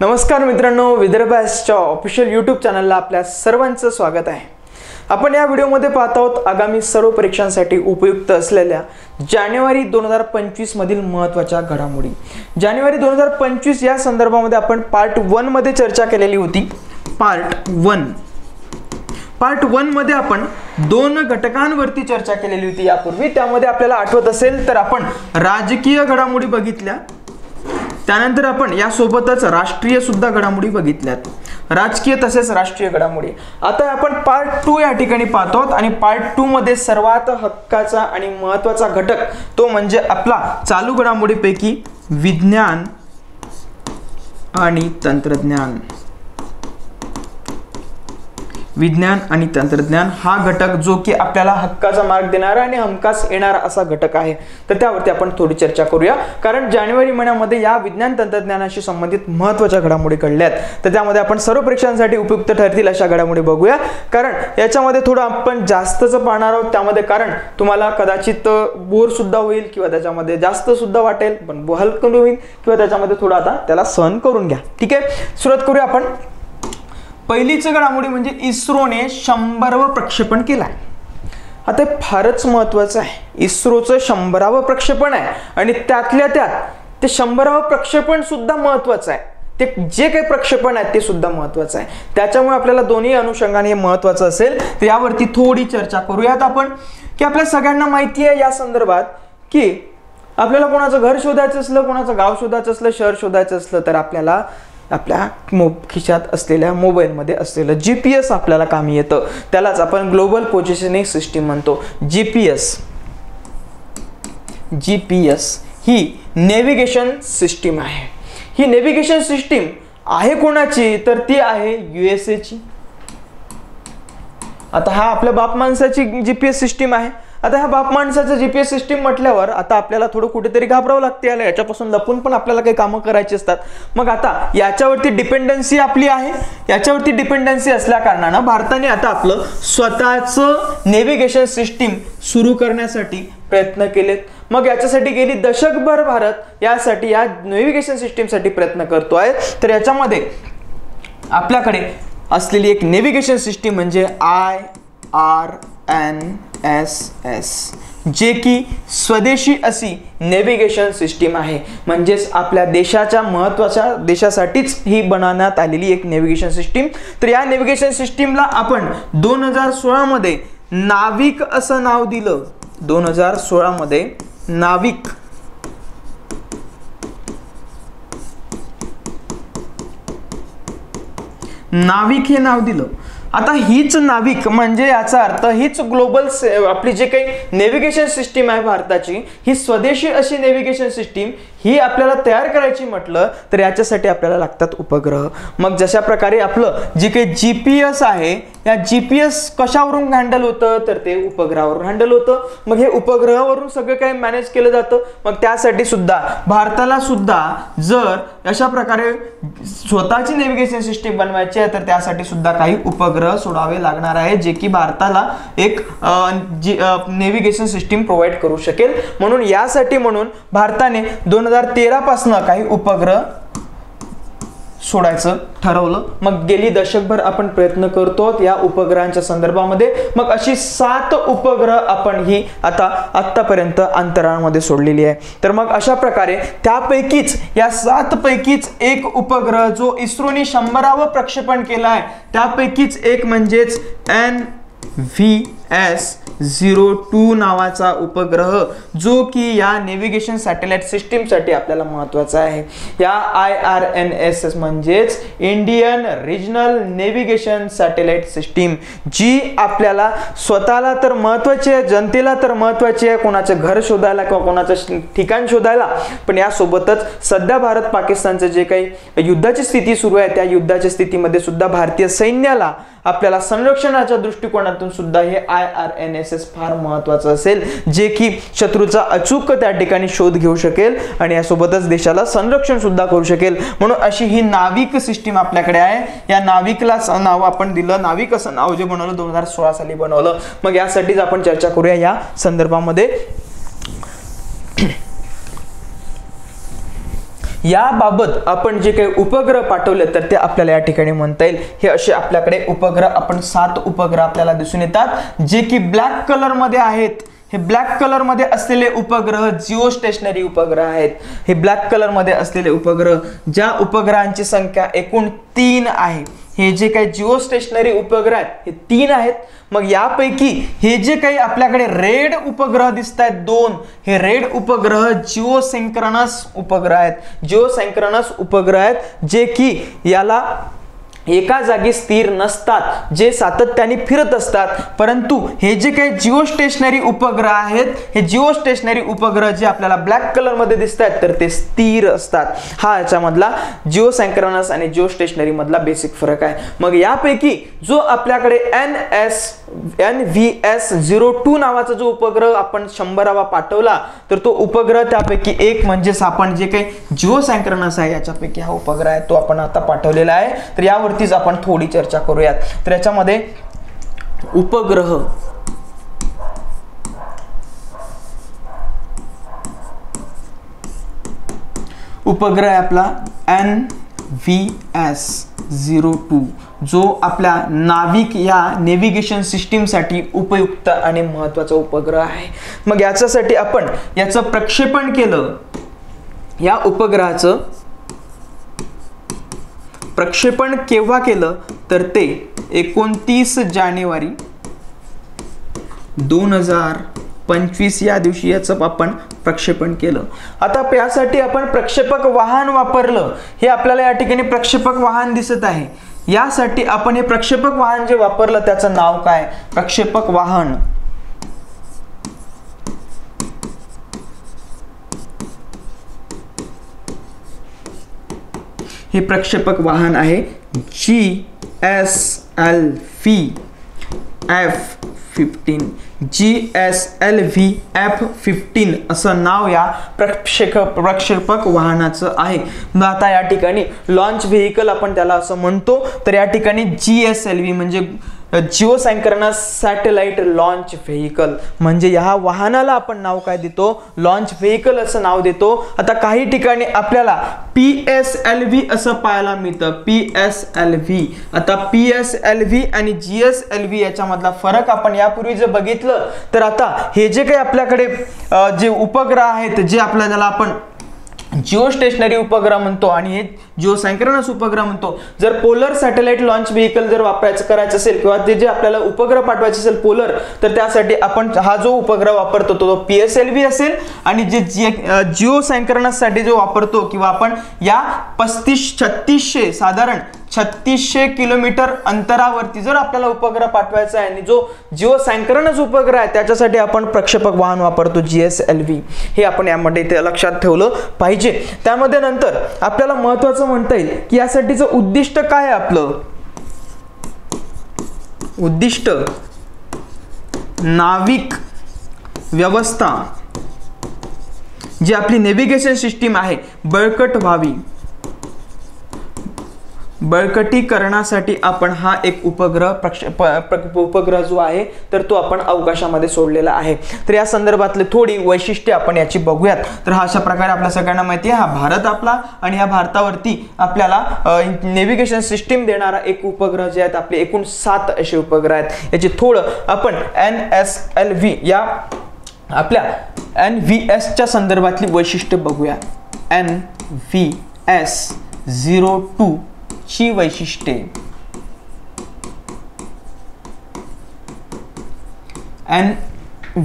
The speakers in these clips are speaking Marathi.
नमस्कार मित्रांनो, विदर्भ ॲसच्या ऑफिशियल यूट्यूब चॅनलला आपल्या सर्वांचं स्वागत आहे। आपण या व्हिडिओमध्ये पाहत आहोत आगामी सर्व परीक्षांसाठी उपयुक्त असलेल्या जानेवारी 2025 मधील महत्त्वाच्या घडामोडी। जानेवारी 2025 या संदर्भामध्ये आपण पार्ट 1 मध्ये चर्चा केलेली होती। पार्ट 1 मध्ये आपण दोन घटकांवरती चर्चा केलेली होती यापूर्वी। त्यामध्ये आपल्याला आठवत असेल तर आपण राजकीय घडामोडी बघितल्या, त्यानंतर आपण या सोबतच राष्ट्रीय सुद्धा घडामोडी बघितल्यात, राजकीय तसेच राष्ट्रीय घडामोडी। आता आपण पार्ट 2 या ठिकाणी पाहतो आणि पार्ट 2 मध्ये सर्वात हक्काचा आणि महत्त्वाचा घटक तो म्हणजे आपला चालू घडामोडीपैकी विज्ञान आणि तंत्रज्ञान। विज्ञान आणि तंत्रज्ञान हा घटक जो की आपल्याला हक्काचा मार्क देणारा आणि हमखास येणारा असा घटक आहे। तर त्यावरती आपण थोडी चर्चा करूया, कारण जानेवारी महिन्यामध्ये या विज्ञान तंत्रज्ञानाशी संबंधित महत्त्वाच्या घडामोडी घडल्यात। तर त्यामध्ये आपण सर्व परीक्षांसाठी उपयुक्त ठरतील अशा घडामोडी बघूया, कारण याच्यामध्ये थोडं आपण जास्तच पाहणार आहोत त्यामध्ये, कारण तुम्हाला कदाचित बोर सुद्धा होईल किंवा त्याच्यामध्ये जास्त सुद्धा वाटेल, पण हलकं होईल किंवा त्याच्यामध्ये थोडं आता त्याला सहन करून घ्या। ठीक आहे, सुरुवात करूया आपण। पहिलीच घडामोडी म्हणजे इस्रोने 100वे प्रक्षेपण केलाय। आता फारच महत्त्वाचं आहे, इस्रोचं 100वे प्रक्षेपण आहे आणि त्यातल्या त्यात ते 100वे प्रक्षेपण सुद्धा महत्त्वाचं आहे। ते जे काही प्रक्षेपण आहे ते सुद्धा महत्त्वाचं आहे, त्याच्यामुळे आपल्याला दोन्ही अनुषंगाने हे महत्त्वाचं असेल। तर यावरती थोडी चर्चा करूयात आपण, की आपल्या सगळ्यांना माहिती आहे या संदर्भात की आपल्याला कोणाचं घर शोधायचं असलं, कोणाचं गाव शोधायचं असलं, शहर शोधायचं असलं तर आपल्याला आपल्या खिशात असलेल्या मोबाईलमध्ये असलेलं GPS आपल्याला कामी येतं। त्यालाच आपण ग्लोबल पोझिशनिंग सिस्टीम म्हणतो। GPS ही नेव्हिगेशन सिस्टीम आहे। ही नेव्हिगेशन सिस्टीम आहे कोणाची, तर ती आहे USA ची। आता हा आपल्या बाप माणसाची GPS सिस्टीम आहे। आता ह्या बाप माणसाचं GPS सिस्टीम म्हटल्यावर आता आपल्याला थोडं कुठेतरी घाबरावं लागते, याला याच्यापासून लपून पण आपल्याला काही कामं करायची असतात। मग आता याच्यावरती डिपेंडन्सी आपली आहे, याच्यावरती डिपेंडन्सी असल्या कारणानं भारताने आता आपलं स्वतःचं नेव्हिगेशन सिस्टीम सुरू करण्यासाठी प्रयत्न केलेत। मग याच्यासाठी गेली दशकभर भारत यासाठी या नेव्हिगेशन सिस्टीमसाठी प्रयत्न करतोय। तर याच्यामध्ये आपल्याकडे असलेली एक नेव्हिगेशन सिस्टीम म्हणजे IRNSS, जे की स्वदेशी अशी नेव्हिगेशन सिस्टीम आहे। म्हणजेच आपल्या देशाच्या महत्त्वाच्या देशासाठीच ही बनवण्यात आलेली एक नेव्हिगेशन सिस्टीम। तर या नेव्हिगेशन सिस्टीमला आपण 2016 मध्ये नाविक असं नाव दिलं। 2016 मध्ये नाविक हे नाव दिलं। आता हीच नाविक म्हणजे याचा अर्थ हीच ग्लोबल आपली जे काही नेव्हिगेशन सिस्टीम आहे भारताची, ही स्वदेशी अशी नेव्हिगेशन सिस्टीम ही आपल्याला तयार करायची म्हटलं तर याच्यासाठी आपल्याला लागतात उपग्रह। मग जशा प्रकारे आपलं जे काही GPS आहे, या GPS कशावरून हँडल होतं, तर ते उपग्रहावरून हँडल होतं। मग हे उपग्रहावरून सगळं काही मॅनेज केलं जातं। मग त्यासाठी सुद्धा भारताला सुद्धा जर अशा प्रकारे स्वतःची नेव्हिगेशन सिस्टीम बनवायची आहे तर त्यासाठी सुद्धा काही उपग्रह सोडावे लागणार आहे, जे की भारताला एक नेव्हिगेशन सिस्टीम प्रोव्हाइड करू शकेल। म्हणून यासाठी भारताने 2013 पासून काही उपग्रह सोडायचं ठरवलं। मग गेली दशकभर आपण प्रयत्न करतो या उपग्रहांच्या संदर्भामध्ये। मग अशी 7 उपग्रह आपण ही आतापर्यंत अंतराळामध्ये सोडलेली आहे। तर मग अशा प्रकारे त्यापैकीच या 7 पैकीच एक उपग्रह जो इस्रोने 100वे प्रक्षेपण केला आहे, त्यापैकीच एक म्हणजेच NVS-02 नावाचा उपग्रह, जो की या नेव्हिगेशन सॅटेलाइट सिस्टीम साठी आपल्याला महत्त्वाचा आहे। या IRNSS म्हणजेच Indian regional navigation satellite system, जी आपल्याला स्वतःला तर महत्त्वाची आहे, जनतेला तर महत्त्वाची आहे, कोणाचं घर शोधायला किंवा कोणाचं ठिकाण शोधायला, पण यासोबतच सध्या भारत पाकिस्तानचं जे काही युद्धाची स्थिती सुरू आहे त्या युद्धाच्या स्थितीमध्ये सुद्धा भारतीय सैन्याला आपल्याला संरक्षणाच्या दृष्टिकोनातून सुद्धा हे IRNSS फार महत्त्वाचं असेल, जे की शत्रूचा अचूक त्या ठिकाणी शोध घेऊ शकेल आणि यासोबतच देशाला संरक्षण सुद्धा करू शकेल। म्हणून अशी ही नाविक सिस्टीम आपल्याकडे आहे। या नाविकला नाव आपण दिलं, नाविक असं नाव जे बनवलं 2016 साली बनवलं। मग यासाठीच आपण चर्चा करूया या संदर्भामध्ये। याबाबत आपण जे काही उपग्रह पाठवले तर ते आपल्याला या ठिकाणी म्हणता येईल. हे असे आपल्याकडे उपग्रह आपण 7 उपग्रह आपल्याला दिसून येतात जे की ब्लॅक कलर मध्ये आहेत. हे ब्लॅक कलर मध्ये असलेले उपग्रह जिओ स्टेशनरी उपग्रह आहेत. हे ब्लॅक कलर मध्ये असलेले उपग्रह, ज्या उपग्रहांची संख्या एकूण 3 आहे. हे जे काही जिओ स्टेशनरी उपग्रह आहेत हे 3 आहेत. मग यापैकी हे जे काही आपल्याकडे रेड उपग्रह दिसत आहेत 2, हे रेड उपग्रह जिओ सिंक्रोनस उपग्रह आहेत. जिओ सिंक्रोनस उपग्रह आहेत जे की याला एका जागी स्थिर नसतात, जे सातत्याने फिरत असतात. परंतु हे जे काही जिओ स्टेशनरी उपग्रह आहेत, हे जिओ स्टेशनरी उपग्रह जे आपल्याला ब्लॅक कलर मध्ये दिसत आहेत तर ते स्थिर असतात. हा याच्यामधला जिओ सिंक्रोनस आणि जिओ स्टेशनरी मधला बेसिक फरक आहे. मग यापैकी जो आपल्याकडे NVS-02 नावाचा जो उपग्रह आपण 100वा पाठवला तर तो उपग्रह त्यापैकी एक म्हणजेच आपण जे काही जिओ सिंक्रोनस आहे याच्यापैकी हा उपग्रह आहे तो आपण आता पाठवलेला आहे. तर यावरतीच आपण थोडी चर्चा करूयात. तर याच्यामध्ये उपग्रह आपला NVS-02 जो आपल्या नाविक या नेव्हिगेशन सिस्टीम साठी उपयुक्त आणि महत्त्वाचा उपग्रह आहे. मग याच्यासाठी आपण याचं प्रक्षेपण केलं. या उपग्रहाचं प्रक्षेपण केव्हा केलं तर ते 29 जानेवारी 2025 या दिवशी याचं आपण प्रक्षेपण केलं. आता यासाठी आपण प्रक्षेपक वाहन वापरलं. हे आपल्याला या ठिकाणी प्रक्षेपक वाहन दिसत आहे. यासाठी आपण हे प्रक्षेपक वाहन जे वापरलं त्याचं नाव काय? प्रक्षेपक वाहन. हे प्रक्षेपक वाहन आहे GSLV F-15 असं नाव या प्रक्षेपक वाहनाचं आहे. मग आता या ठिकाणी लॉन्च व्हेइकल आपण त्याला असं म्हणतो. तर या ठिकाणी GSLV म्हणजे Jio synchronous satellite launch vehicle म्हणजे या वाहनाला आपण नाव काय देतो? लॉन्च व्हेइकल असं नाव देतो. आता काही ठिकाणी आपल्याला PSLV असं पाहायला मिळतं. PSLV. आता PSLV आणि GSLV याच्यामधला फरक आपण यापूर्वी जर बघितलं तर आता हे जे काही आपल्याकडे जे उपग्रह आहेत जे आपल्याला आपण जिओ स्टेशनरी उपग्रह म्हणतो आणि हे जिओ सिंक्रोनस उपग्रह म्हणतो. जर पोलर सॅटेलाइट लॉन्च व्हेइकल जर करायचं असेल किंवा ते जे आपल्याला उपग्रह पाठवायचे असेल पोलर तर त्यासाठी आपण हा जो उपग्रह वापरतो तो PSLV असेल. आणि जे जिओ सिंक्रोनस साठी जो वापरतो किंवा आपण या 3500 साधारण 3600 किलोमीटर अंतरावरती जर आपल्याला उपग्रह पाठवायचा आहे आणि जो जिओ सिंक्रोनस उपग्रह आहे त्याच्यासाठी आपण प्रक्षेपक वाहन वापरतो GSLV. हे आपण यामध्ये इथे लक्षात ठेवलं पाहिजे. त्यामध्ये नंतर आपल्याला महत्त्वाचं म्हणता येईल की यासाठीचं उद्दिष्ट काय आहे? आपलं उद्दिष्ट नाविक व्यवस्था जी आपली नेव्हिगेशन सिस्टीम आहे बळकट व्हावी. बळकटीकरणासाठी आपण हा एक उपग्रह जो आहे तर तो आपण अवकाशामध्ये सोडलेला आहे. तर या संदर्भातले थोडी वैशिष्ट्ये आपण याची बघूयात. तर हा अशा प्रकारे आपल्या सगळ्यांना माहिती आहे हा भारत आपला आणि या भारतावरती आपल्याला नेव्हिगेशन सिस्टीम देणारा एक उपग्रह जे आहेत आपले एकूण 7 असे उपग्रह आहेत. याची थोडं आपण NSLV या आपल्या NVS संदर्भातली वैशिष्ट्ये बघूया. NVS-02 ची वैशिष्ट्ये.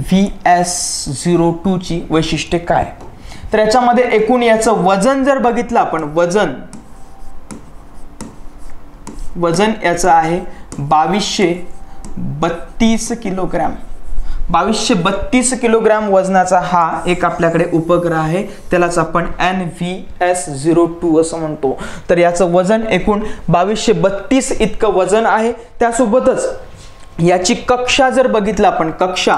NVS-02 ची वैशिष्ट्ये काय? तर याच्यामध्ये एकूण याचं वजन जर बघितलं आपण वजन याचं आहे 2232 किलोग्रॅम. 2232 किलोग्रॅम वजनाचा हा एक आपल्याकडे उपग्रह आहे. त्यालाच आपण NVS-02 असं म्हणतो. तर याचं वजन एकूण 2232 इतकं वजन आहे. त्यासोबतच याची कक्षा जर बघितलं आपण कक्षा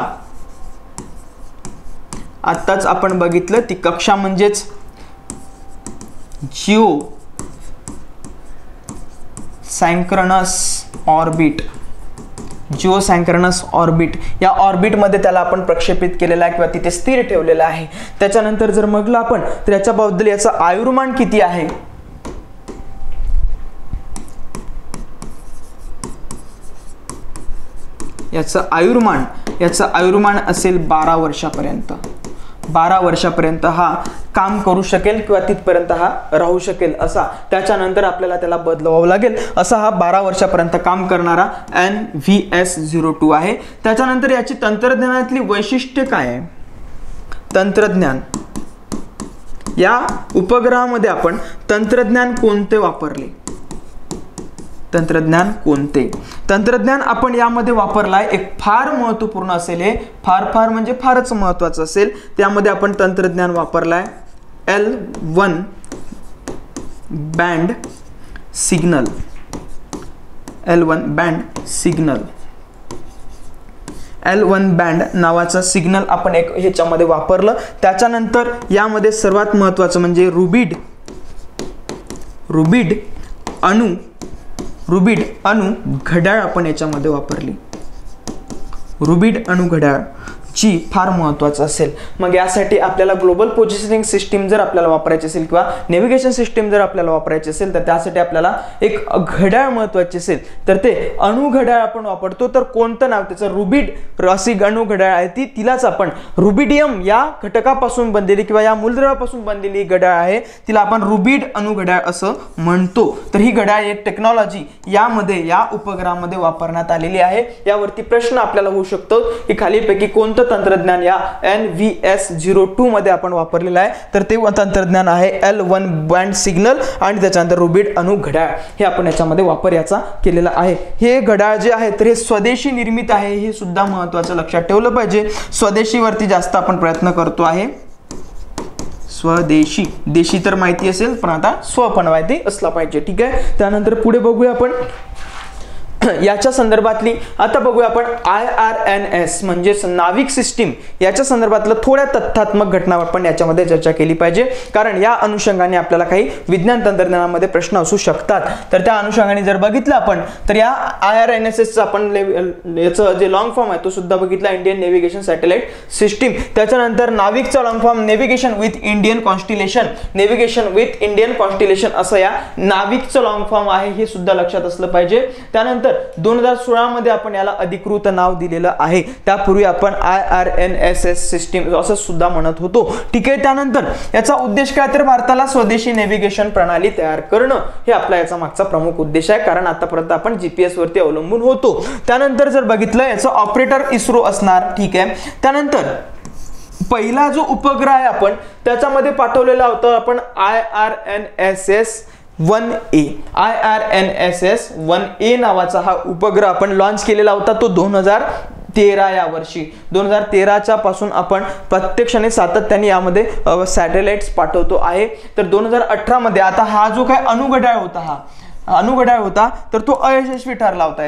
आताच आपण बघितलं ती कक्षा म्हणजेच जिओ सिंक्रोनस ऑर्बिट जिओसॅन्क्रोनस ऑर्बिट, या ऑर्बिटमध्ये त्याला आपण प्रक्षेपित केलेला आहे किंवा तिथे स्थिर ठेवलेला आहे. त्याच्यानंतर जर म्हटलं आपण तर याच्याबद्दल याचं आयुर्मान किती आहे, याचं आयुर्मान असेल 12 वर्षापर्यंत. 12 वर्षापर्यंत हा काम करू शकेल किंवा तिथपर्यंत हा राहू शकेल असा. त्याच्यानंतर आपल्याला त्याला बदलवावं लागेल असा हा 12 वर्षापर्यंत काम करणारा NVS-02 आहे. त्याच्यानंतर याची तंत्रज्ञानातली वैशिष्ट्य काय आहे, तंत्रज्ञान, या उपग्रहामध्ये आपण तंत्रज्ञान कोणते वापरले, तंत्रज्ञान आपण यामध्ये वापरलाय एक फार महत्त्वपूर्ण असेल, हे फार म्हणजे फारच महत्त्वाचं असेल. त्यामध्ये आपण तंत्रज्ञान वापरलाय L1 band signal, L1 band नावाचं सिग्नल आपण एक ह्याच्यामध्ये वापरलं. त्याच्यानंतर यामध्ये सर्वात महत्त्वाचं म्हणजे रुबिड अणु घड्याळ आपण याच्यामध्ये वापरली. रुबिड अणु घड्याळ जी फार महत्त्वाचं असेल. मग यासाठी आपल्याला ग्लोबल पोझिशनिंग सिस्टीम जर आपल्याला वापरायची असेल किंवा नेव्हिगेशन सिस्टीम जर आपल्याला वापरायची असेल तर त्यासाठी आपल्याला एक घड्याळ महत्त्वाचे असेल तर ते अणु घड्याळ आपण वापरतो. तर कोणतं नाव त्याचं, रुबिड अशी अणु घड्याळ आहे तिलाच आपण रुबिडियम या घटकापासून बनलेली किंवा या मूलद्रव्यापासून बनलेली घड्याळ आहे, तिला आपण रुबिड अणु घड्याळ असं म्हणतो. तर ही घड्याळ एक टेक्नॉलॉजी यामध्ये या उपग्रहामध्ये वापरण्यात आलेली आहे. यावरती प्रश्न आपल्याला होऊ शकतो की खालीलपैकी कोणतं तंत्रज्ञान या NVS-02 मध्ये आपण वापरलेलं आहे, तर ते तंत्रज्ञान आहे L1 बँड सिग्नल आणि त्याच्यानंतर रुबिड अणु घड्याळ. हे आपण याच्यामध्ये वापर याचा केलेला आहे. हे घड्याळ जे आहे तर हे स्वदेशी निर्मित आहे, हे सुद्धा महत्त्वाचं लक्षात ठेवलं पाहिजे. स्वदेशीवरती जास्त आपण प्रयत्न करतो आहे. स्वदेशी, देशी तर माहिती असेल पण आता स्व पण माहिती असला पाहिजे. ठीक आहे, त्यानंतर पुढे बघूया आपण याच्या संदर्भातली. आता बघूया आपण IRNS म्हणजे नाविक सिस्टीम, याच्या संदर्भातलं थोड्या तथ्यात्मक घटना आपण याच्यामध्ये चर्चा केली पाहिजे, कारण या अनुषंगाने आपल्याला काही विज्ञान तंत्रज्ञानामध्ये प्रश्न असू शकतात. तर त्या अनुषंगाने जर बघितलं आपण तर या IRNSS आपण याचं जे लॉंग फॉर्म आहे तो सुद्धा बघितला, इंडियन नेव्हिगेशन सॅटेलाइट सिस्टीम. त्याच्यानंतर नाविकचा long form navigation with Indian constellation, असं या नाविकचं लॉंग फॉर्म आहे, हे सुद्धा लक्षात असलं पाहिजे. त्यानंतर 2016 मध्ये आपण याला अधिकृत नाव दिलेलं आहे. त्यापूर्वी आपण IRNSS सिस्टीम असं सुद्धा म्हणत होतो. ठीक आहे, त्यानंतर याचा उद्देश काय तर भारताला स्वदेशी नेव्हिगेशन प्रणाली तयार करणं, हे आपला याचा मागचा प्रमुख उद्देश आहे, कारण आतापर्यंत आपण GPS वरती अवलंबून होतो. त्यानंतर जर बघितलं याचं ऑपरेटर इस्रो असणार. ठीक आहे, त्यानंतर पहिला जो उपग्रह आहे आपण त्याच्यामध्ये पाठवलेला होता आपण IRNSS-1A नावाचा हा उपग्रह आपण लॉन्च केलेला होता. तो 2013 या वर्षी 2013च्या पासून आपण प्रत्यक्षाने सातत्याने यामध्ये सॅटेलाइट्स पाठवतो आहे. तर 2018 मध्ये आता हा जो काय अणुघड्याळ होता तर तो अयशस्वी ठरला होता.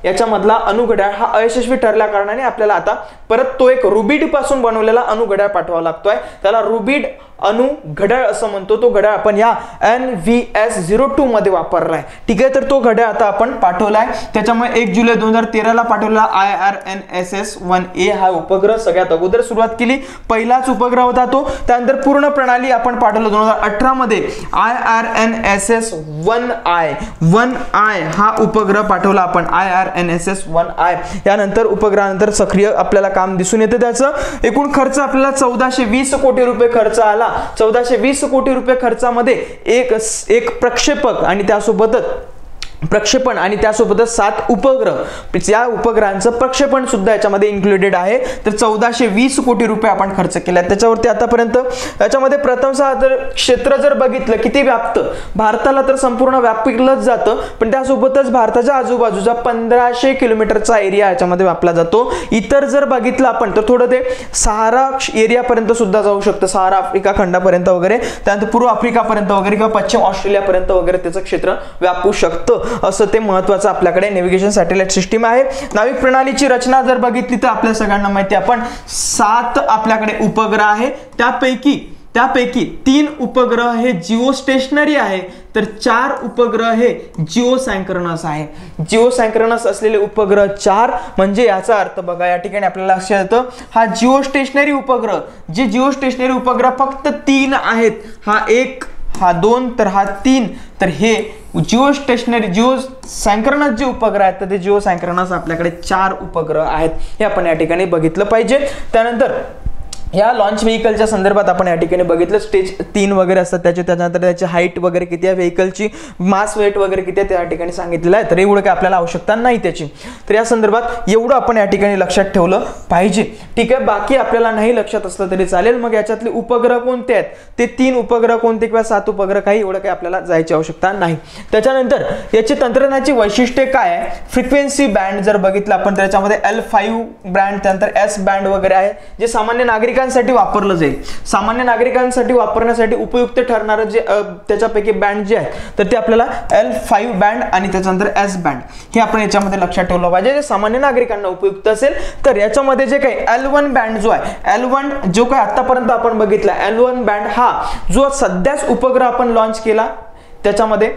याच्यामधला अणुघड्याळ हा अयशस्वी ठरल्या कारणाने आपल्याला आता परत तो एक रुबिड पासून बनवलेला अणुघड्याळ पाठवावा लागतोय. त्याला रुबिड अणु घड्याळ असं म्हणतो. तो घड्याळ आपण या NVS-02 मध्ये वापरलाय. ठीक आहे, तर तो घड्याळ आता आपण पाठवलाय. त्याच्यामुळे 1 जुलै 2013 ला पाठवलेला IRNSS-1A हा उपग्रह सगळ्यात अगोदर सुरुवात केली, पहिलाच उपग्रह होता तो. त्यानंतर पूर्ण प्रणाली आपण पाठवलं 2018 मध्ये IRNSS-1I हा उपग्रह पाठवला आपण IRNSS-1I. यानंतर उपग्रहानंतर सक्रिय आपल्याला काम दिसून येतं. त्याचं एकूण खर्च आपल्याला 1420 कोटी रुपये खर्च आला. 1420 कोटी रुपये खर्चामध्ये एक प्रक्षेपक आणि त्यासोबतच प्रक्षेपण आणि त्यासोबतच 7 उपग्रह, या उपग्रहांचं प्रक्षेपण सुद्धा याच्यामध्ये इन्क्लुडेड आहे. तर 1420 कोटी रुपये आपण खर्च केला त्याच्यावरती आतापर्यंत. याच्यामध्ये प्रथमतः जर क्षेत्र जर बघितलं किती व्याप्त, भारताला तर संपूर्ण व्यापलंच जातं, पण त्यासोबतच भारताच्या आजूबाजूचा 1500 किलोमीटरचा एरिया याच्यामध्ये व्यापला जातो. इतर जर बघितलं आपण तर थोडं ते सहारा एरियापर्यंत सुद्धा जाऊ शकतं, सहारा आफ्रिका खंडापर्यंत वगैरे, त्यानंतर पूर्व आफ्रिकापर्यंत वगैरे किंवा पश्चिम ऑस्ट्रेलियापर्यंत वगैरे त्याचं क्षेत्र व्यापू शकतं. असं ते महत्त्वाचं आपल्याकडे नेव्हिगेशन सॅटेलाइट सिस्टीम आहे. नाविक प्रणालीची रचना जर बघितली तर आपल्या सगळ्यांना माहिती आपण 7 आपल्याकडे उपग्रह आहे. त्यापैकी त्यापैकी 3 उपग्रह हे जिओस्टेशनरी आहे, तर 4 उपग्रह हे जिओसायंक्रोनस आहे. जिओसायंक्रोनस असलेले उपग्रह 4 म्हणजे याचा अर्थ बघा या ठिकाणी आपल्याला लक्षात येतं, हा जिओस्टेशनरी उपग्रह, जे जिओस्टेशनरी उपग्रह फक्त 3 आहेत, हा 1, हा 2, तर हा 3, तर हे जिओसायंक्रोनस जे उपग्रह आहेत तर ते जिओसायंक्रोनस आपल्याकडे 4 उपग्रह आहेत, हे आपण या ठिकाणी बघितलं पाहिजे. त्यानंतर या लॉन्च व्हेकलच्या संदर्भात आपण या ठिकाणी बघितलं, स्टेज 3 वगैरे असतात त्याच्यानंतर त्याची हाईट वगैरे किती आहे, व्हेकलची मास वेट वगैरे किती आहे त्या ठिकाणी सांगितलेलं आहे, तर एवढं काय आपल्याला आवश्यकता नाही त्याची. तर या संदर्भात एवढं आपण या ठिकाणी लक्षात ठेवलं पाहिजे. ठीक आहे, बाकी आपल्याला नाही लक्षात असलं तरी चालेल. मग याच्यातले उपग्रह कोणते आहेत, ते 3 उपग्रह कोणते किंवा 7 उपग्रह काही, एवढं काही आपल्याला जायची आवश्यकता नाही. त्याच्यानंतर याची तंत्रज्ञानाची वैशिष्ट्ये काय आहे, फ्रिक्वेन्सी बँड जर बघितलं आपण त्याच्यामध्ये L5 बँड, त्यानंतर S बँड वगैरे आहे, जे सामान्य नागरिकांसाठी वापरलं जाईल. सामान्य नागरिकांसाठी वापरण्यासाठी उपयुक्त ठरणारं जे त्याच्यापैकी बँड जे आहेत तर ते आपल्याला L5 बँड आणि त्याच्यानंतर S बँड हे आपण याच्यामध्ये लक्षात ठेवलं पाहिजे, जे सामान्य नागरिकांना उपयुक्त असेल. तर याच्यामध्ये जे काही L1 बँड जो आहे, L1 जो काही आतापर्यंत आपण बघितला, L1 बँड हा जो सध्याच उपग्रह आपण लॉन्च केला त्याच्यामध्ये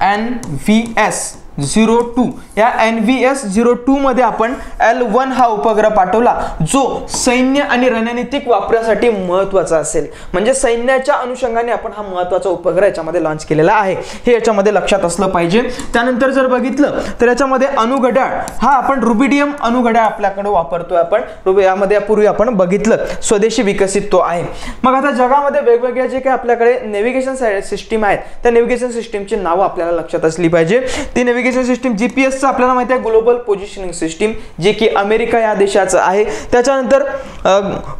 NVS-02 या NVS-02 मध्ये आपण L1 हा उपग्रह पाठवला, जो सैन्य आणि रणनीतिक वापरासाठी महत्त्वाचा असेल. म्हणजे सैन्याच्या अनुषंगाने आपण हा महत्त्वाचा उपग्रह याच्यामध्ये लॉन्च केलेला आहे, हे याच्यामध्ये लक्षात असलं पाहिजे. त्यानंतर जर बघितलं तर याच्यामध्ये अणुघड्याळ हा आपण रुबिडियम अणुघड्याळ आपल्याकडे वापरतोय आपण, यामध्ये पूर्वी आपण बघितलं स्वदेशी विकसित तो आहे. मग आता जगामध्ये वेगवेगळ्या जे काही आपल्याकडे नेव्हिगेशन सिस्टीम आहेत त्या नेव्हिगेशन सिस्टीमची नावं आपल्याला लक्षात असली पाहिजे. ती नेव्हिगेशन सिस्टीम GPS आपल्याला माहिती आहे ग्लोबल पोझिशनिंग सिस्टीम, जे की अमेरिका या देशाचं आहे. त्याच्यानंतर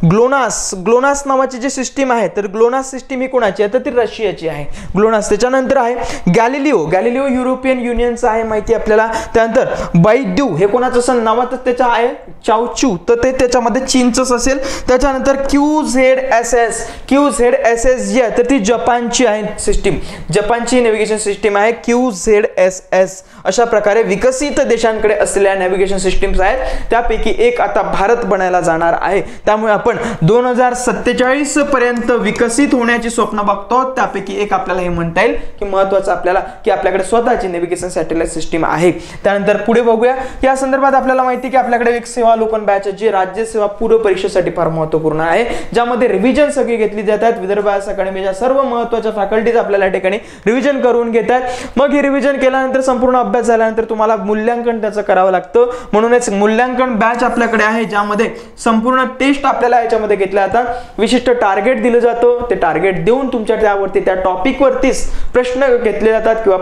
ग्लोनास नावाची जी सिस्टीम आहे तर ग्लोनास सिस्टीम ही कोणाची आहे तर ती रशियाची आहे, ग्लोनास. त्याच्यानंतर आहे गॅलिलिओ युरोपियन युनियनचं आहे माहिती आपल्याला. त्यानंतर बायड्यू हे कोणाचं असेल नावातच त्याच्या आहे, चाओच्यू, तर ते त्याच्यामध्ये चीनचंच असेल. त्याच्यानंतर QZSS जी आहे तर ती जपानची आहे सिस्टीम, जपानची नेव्हिगेशन सिस्टीम आहे QZSS. अशा प्रकारे विकसित देशांकडे असलेल्या नॅव्हिगेशन सिस्टीम्स आहेत, त्यापैकी एक आता भारत बनायला जाणार आहे. त्यामुळे आपण 2047 पर्यंत विकसित होण्याची स्वप्न बघतो, त्यापैकी एक आपल्याला हे म्हणता येईल की महत्त्वाचं आपल्याला की आपल्याकडे स्वतःची नेव्हिगेशन सॅटेलाइट सिस्टीम आहे. त्यानंतर पुढे बघूया, या संदर्भात आपल्याला माहिती की आपल्याकडे एक सेवालोकन बॅच जी राज्य सेवा पूर्व परीक्षेसाठी फार महत्त्वपूर्ण आहे, ज्यामध्ये रिव्हिजन सगळी घेतली जातात. विदर्भ अकादमीच्या सर्व महत्त्वाच्या फॅकल्टीज आपल्याला या ठिकाणी रिव्हिजन करून घेतात. मग हे रिव्हिजन केल्यानंतर संपूर्ण अभ्यास झाल्यानंतर तुम्हाला मूल्यांकन त्याचं करावं लागतं. म्हणूनच मूल्यांकन बॅच आपल्याकडे आहे, ज्यामध्ये संपूर्ण टेस्ट आपल्याला याच्यामध्ये घेतल्या जातात. विशिष्ट टार्गेट दिलं जातं, ते टार्गेट देऊन तुमच्या त्यावरती त्या टॉपिक वरतीच प्रश्न घेतले जातात किंवा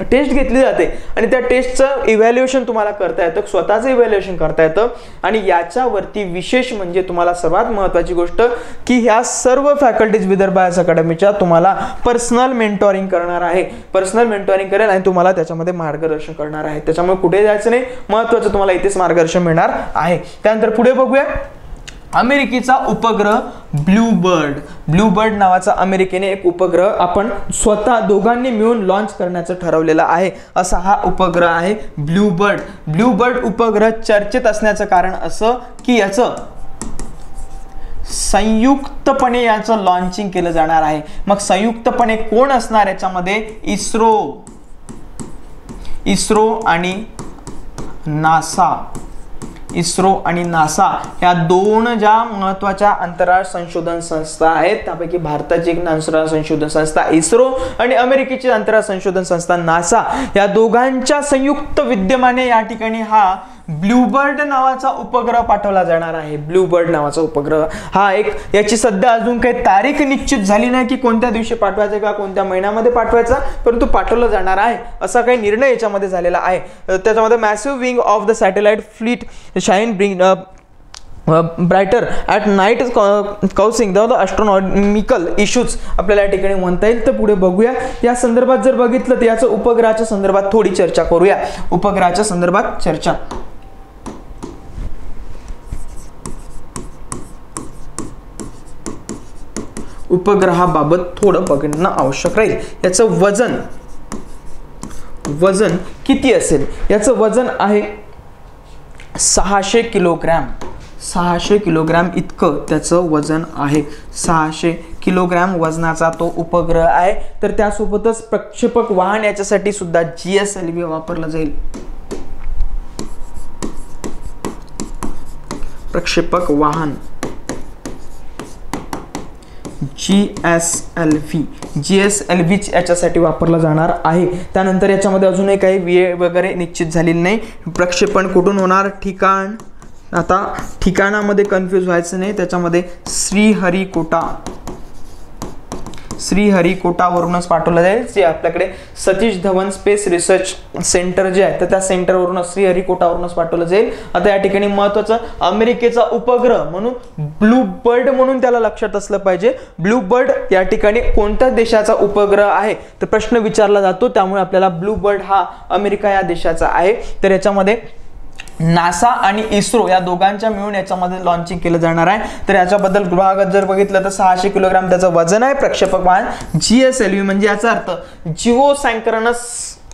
टेस्ट घेतली जाते आणि त्या टेस्टचं इव्हॅल्युएशन तुम्हाला करता येतं, स्वतःचं इव्हॅल्युएशन करता येतं. आणि याच्यावरती विशेष म्हणजे तुम्हाला सर्वात महत्त्वाची गोष्ट की ह्या सर्व फॅकल्टीज विदर्भ अकादमीच्या तुम्हाला पर्सनल मेंटॉरिंग करणार आहे, पर्सनल मेंटॉरिंग करेल आणि तुम्हाला त्याच्यामध्ये मार्गदर्शन करणार आहे. त्याच्यामुळे कुठे जायचं नाही, महत्त्वाचं तुम्हाला इथेच मार्गदर्शन मिळणार आहे. त्यानंतर पुढे बघूया, अमेरिकेचा उपग्रह ब्लूबर्ड नावाचा अमेरिकेने एक उपग्रह आपण स्वतः दोघांनी मिळून लॉन्च करण्याचं ठरवलेलं आहे, असा हा उपग्रह आहे ब्लूबर्ड उपग्रह चर्चेत असण्याचं कारण असं की याचं संयुक्तपणे याचं लॉन्चिंग केलं जाणार आहे. मग संयुक्तपणे कोण असणार याच्यामध्ये, इस्रो आणि नासा या दोन ज्या महत्त्वाच्या अंतराळ संशोधन संस्था आहेत, त्यापैकी भारताची एक अंतराळ संशोधन संस्था इस्रो आणि अमेरिकेची अंतराळ संशोधन संस्था नासा, या दोघांच्या संयुक्त विद्यमाने या ठिकाणी हा ब्लूबर्ड नावाचा उपग्रह पाठवला जाणार आहे. ब्लूबर्ड नावाचा उपग्रह हा एक, याची सध्या अजून काही तारीख निश्चित झाली नाही की कोणत्या दिवशी पाठवायचा किंवा कोणत्या महिन्यामध्ये पाठवायचा, परंतु पाठवलं जाणार आहे असा काही निर्णय याच्यामध्ये झालेला आहे. त्याच्यामध्ये massive wing of the satellite fleet shine brighter at night causing the astronomical issues आपल्याला या ठिकाणी म्हणता येईल. तर पुढे बघूया, या संदर्भात जर बघितलं तर याचं उपग्रहाच्या संदर्भात थोडी चर्चा करूया. उपग्रहाच्या संदर्भात चर्चा, उपग्रहाबाबत थोडं बघणं आवश्यक राहील. याचं वजन किती असेल, याचं वजन आहे 600 किलोग्रॅम. 600 किलोग्रॅम इतकं त्याचं वजन आहे. 600 किलोग्रॅम वजनाचा तो उपग्रह आहे. तर त्यासोबतच प्रक्षेपक वाहन याच्यासाठी सुद्धा GSLV वापरला जाईल. प्रक्षेपक वाहन GSLV याच्यासाठी वापरला जाणार आहे. त्यानंतर याच्यामध्ये अजूनही काही वेळ वगैरे निश्चित झालेली नाही. प्रक्षेपण कुठून होणार, ठिकाण, आता ठिकाणामध्ये कन्फ्यूज व्हायचं नाही. त्याच्यामध्ये श्रीहरिकोटावरूनच पाठवलं जाईल. जे आपल्याकडे Satish Dhawan space research centre जे आहे तर त्या सेंटरवरूनच श्रीहरिकोटावरूनच पाठवलं जाईल. आता या ठिकाणी महत्त्वाचं अमेरिकेचा उपग्रह म्हणून ब्लू बर्ड म्हणून त्याला लक्षात असलं पाहिजे. ब्लू बर्ड या ठिकाणी कोणत्या देशाचा उपग्रह आहे तर प्रश्न विचारला जातो. त्यामुळे आपल्याला ब्लू बर्ड हा अमेरिका या देशाचा आहे. तर याच्यामध्ये नासा आणि इस्रो या दोघांच्या मिळून याच्यामध्ये लॉन्चिंग केलं जाणार आहे. तर याच्याबद्दल गृहागत जर बघितलं तर 600 किलोग्राम त्याचं वजन आहे. प्रक्षेपक वाहन GSLV म्हणजे याचा अर्थ जिओ सॅन्क्रोनस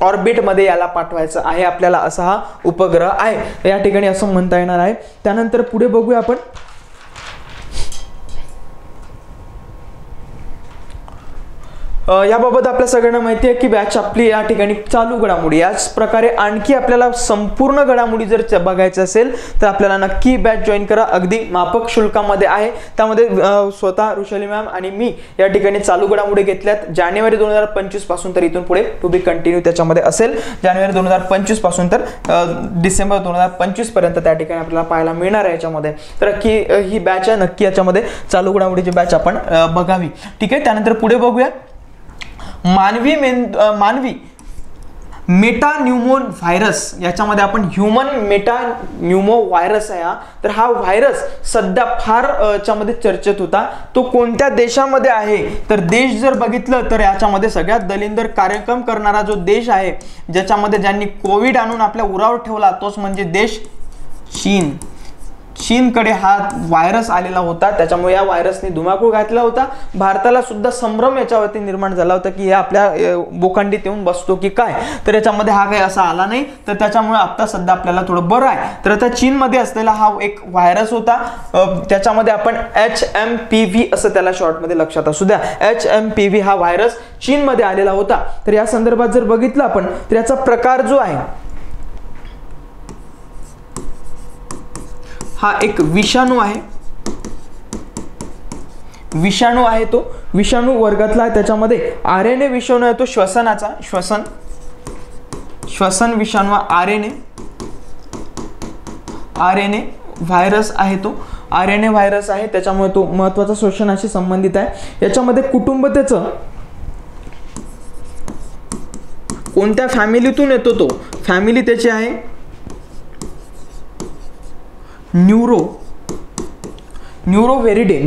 ऑर्बिटमध्ये याला पाठवायचं आहे आपल्याला, असा हा उपग्रह आहे या ठिकाणी असं म्हणता येणार आहे. त्यानंतर पुढे बघूया आपण याबाबत आपल्या सगळ्यांना माहिती आहे की बॅच आपली या ठिकाणी चालू घडामोडी. याच प्रकारे आणखी आपल्याला संपूर्ण घडामोडी जर बघायचं असेल तर आपल्याला नक्की बॅच जॉईन करा. अगदी माफक शुल्कामध्ये आहे. त्यामध्ये स्वतः ऋषाली मॅम आणि मी या ठिकाणी चालू घडामोडी घेतल्यात जानेवारी 2025 पासून. तर इथून पुढे टू बी कंटिन्यू त्याच्यामध्ये असेल. जानेवारी 2025 पासून तर डिसेंबर 2025 पर्यंत त्या ठिकाणी आपल्याला पाहायला मिळणार आहे याच्यामध्ये. तर ही बॅच आहे, नक्की याच्यामध्ये चालू घडामोडीची बॅच आपण बघावी. ठीक आहे. त्यानंतर पुढे बघूया मानवी मेटान्यूमो व्हायरस. याच्यामध्ये आपण ह्युमन मेटान्यूमो व्हायरस आहे हा. तर हा व्हायरस सध्या फार याच्यामध्ये चर्चेत होता. तो कोणत्या देशामध्ये आहे तर देश जर बघितलं तर याच्यामध्ये सगळ्यात दलिंदर कार्यक्रम करणारा जो देश आहे ज्याच्यामध्ये ज्यांनी कोविड आणून आपल्या उरावर ठेवला तोच म्हणजे देश चीन. चीनकडे हा व्हायरस आलेला होता. त्याच्यामुळे या व्हायरसने धुमाकूळ घातला होता. भारताला सुद्धा संभ्रम याच्यावरती निर्माण झाला होता की हे आपल्या बोकांडीत येऊन बसतो की काय. तर याच्यामध्ये हा काही असा आला नाही. तर त्याच्यामुळे आता सध्या आपल्याला थोडं बरं आहे. तर आता चीनमध्ये असलेला हा एक व्हायरस होता. त्याच्यामध्ये आपण HMPV असं त्याला शॉर्टमध्ये लक्षात असू द्या. HMPV हा व्हायरस चीनमध्ये आलेला होता. तर या संदर्भात जर बघितलं आपण तर याचा प्रकार जो आहे हा एक विषाणू आहे. तो विषाणू वर्गातला आहे. त्याच्यामध्ये RNA विषाणू आहे तो श्वसनाचा श्वसन विषाणू RNA व्हायरस आहे तो. RNA व्हायरस आहे त्याच्यामुळे तो महत्त्वाचा श्वसनाशी संबंधित आहे. याच्यामध्ये कुटुंब त्याचं कोणत्या फॅमिलीतून येतो तो फॅमिली त्याची आहे न्यूमोव्हिरिडे.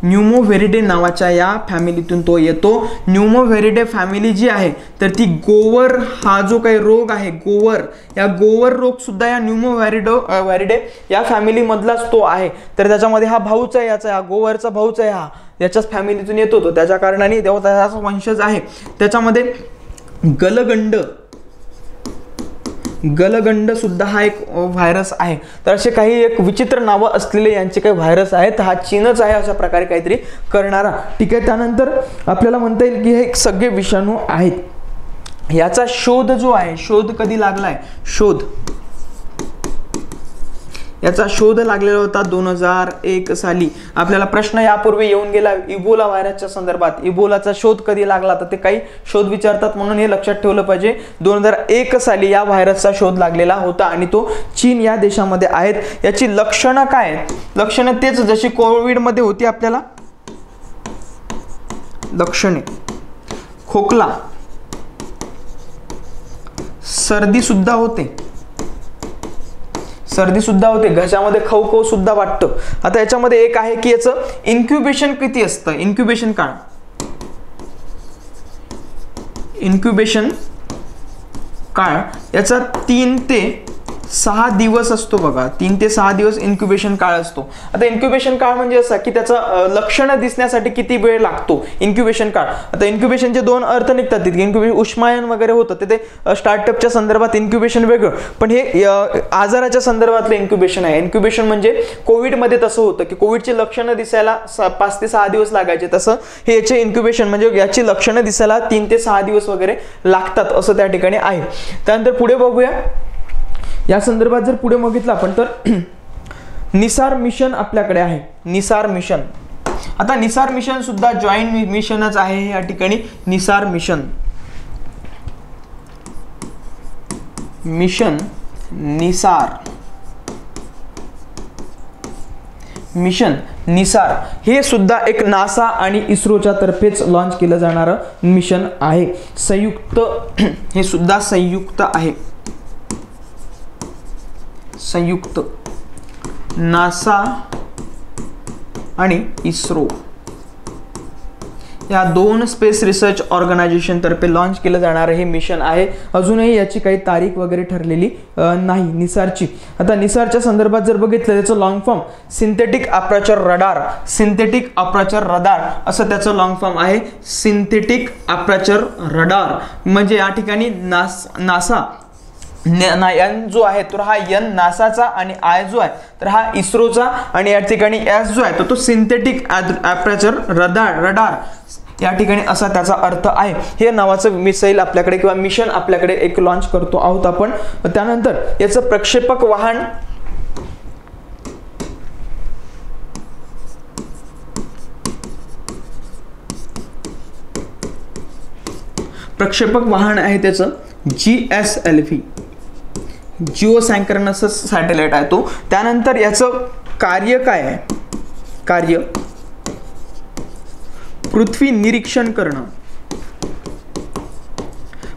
न्यूमोव्हिरिडे नावाच्या या फॅमिलीतून तो येतो. न्यूमोव्हिरिडे फॅमिली जी आहे तर ती गोवर हा जो काही रोग आहे या गोवर रोग सुद्धा या न्यूमोव्हिरिडे या फॅमिली मधलाच तो आहे. तर त्याच्यामध्ये हा भाऊच आहे, याचा गोवरचा भाऊच आहे हा, याच्याच फॅमिलीतून येतो तो. त्याच्या कारणाने त्याचा वंशज आहे. त्याच्यामध्ये गलगंड सुद्धा हा एक व्हायरस आहे. तर असे काही एक विचित्र नावं असलेले यांचे काही व्हायरस आहेत. हा चीनच आहे अशा प्रकारे काहीतरी करणारा. ठीक आहे. त्यानंतर आपल्याला म्हणता येईल की हे सगळे विषाणू आहेत. याचा शोध जो आहे शोध कधी लागलाय याचा शोध लागलेला होता 2001 साली. आपल्याला प्रश्न यापूर्वी येऊन गेला इबोला व्हायरसच्या संदर्भात. इबोलाचा शोध कधी लागला तर ते काही शोध विचारतात म्हणून हे लक्षात ठेवलं पाहिजे. 2001 साली या व्हायरसचा शोध लागलेला होता आणि तो चीन या देशामध्ये आहेत. याची लक्षणं काय आहेत? लक्षणं तेच जशी कोविड मध्ये होती आपल्याला लक्षणे. खोकला, सर्दी सुद्धा होते, घशामध्ये खवखव सुद्धा वाटतं. आता याच्यामध्ये एक आहे की याचं इन्क्युबेशन किती असतं. इन्क्युबेशन काळ याचा 3 ते 6 दिवस असतो बघा, 3 ते 6 दिवस इन्क्युबेशन काळ असतो. आता इन्क्युबेशन काळ म्हणजे असा की त्याचं लक्षणं दिसण्यासाठी किती वेळ लागतो इन्क्युबेशन काळ. आता इन्क्युबेशनचे 2 अर्थ निघतात. इन्क्युबेशन उष्मायन वगैरे होतं ते स्टार्टअपच्या संदर्भात इन्क्युबेशन वेगळं, पण हे आजाराच्या संदर्भातलं इन्क्युबेशन आहे. इन्क्युबेशन म्हणजे कोविडमध्ये तसं होतं की कोविडची लक्षणं दिसायला 5 ते 6 दिवस लागायचे, तसं हे याचे इन्क्युबेशन म्हणजे याची लक्षणं दिसायला 3 ते 6 दिवस वगैरे लागतात असं त्या ठिकाणी आहे. त्यानंतर पुढे बघूया, या संदर्भात जर पुढे बघितलं आपण तर निसार मिशन आपल्याकडे आहे. निसार मिशन, आता निसार मिशन सुद्धा जॉईंट मिशनच आहे या ठिकाणी. Nisar mission, mission Nisar, mission Nisar हे सुद्धा एक नासा आणि इस्रोच्या तर्फेच लॉन्च केलं जाणारं मिशन आहे. संयुक्त, हे सुद्धा संयुक्त आहे. संयुक्त नासा आणि इस्रो या 2 स्पेस रिसर्च ऑर्गनायझेशन तर्फे लॉन्च केलं जाणारं हे मिशन आहे. अजूनही याची काही तारीख वगैरे ठरलेली नाही निसारची. आता निसारच्या संदर्भात जर बघितलं त्याचं long form synthetic aperture radar, synthetic aperture radar असं त्याचं लॉंग फॉर्म आहे. सिंथेटिक अपर्चर रडार म्हणजे या ठिकाणी नासा एन जो आहे तर हा एन नासाचा आणि आय जो आहे तर हा इस्रोचा आणि या ठिकाणी एस जो आहे तो सिंथेटिक अपर्चर रडार या ठिकाणी असा त्याचा अर्थ आहे. हे नावाचं मिसाईल आपल्याकडे किंवा मिशन आपल्याकडे एक लॉन्च करतो आहोत आपण. त्यानंतर याचं प्रक्षेपक वाहन, प्रक्षेपक वाहन आहे त्याचं GSLV, जिओ सॅन्क्रोनस सॅटेलाइट आहे तो. त्यानंतर याचं कार्य काय आहे? कार्य पृथ्वी निरीक्षण करणं,